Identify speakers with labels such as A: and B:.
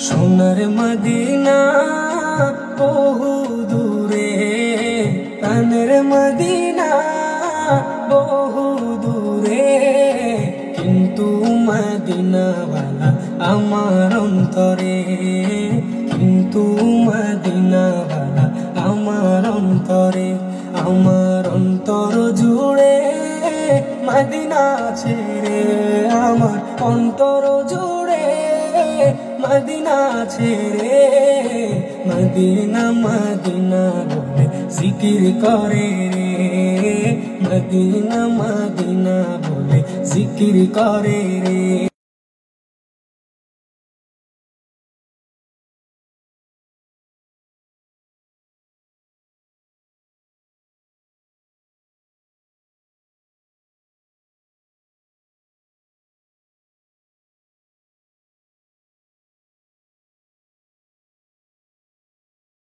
A: সোনার মদিনা বহু দূরে, প্রাণের মদিনা বহু দূরে, কিন্তু মদিনাওয়ালা আমার অন্তরে, কিন্তু মদিনাওয়ালা আমার অন্তরে। আমার অন্তর জুড়ে মদিনা ছেড়ে, আমার অন্তর জুড়ে মদিনা ছেড়ে, মদিনা মদিনা বলে জিকির করে রে, মদিনা মদিনা বলে জিকির করে রে।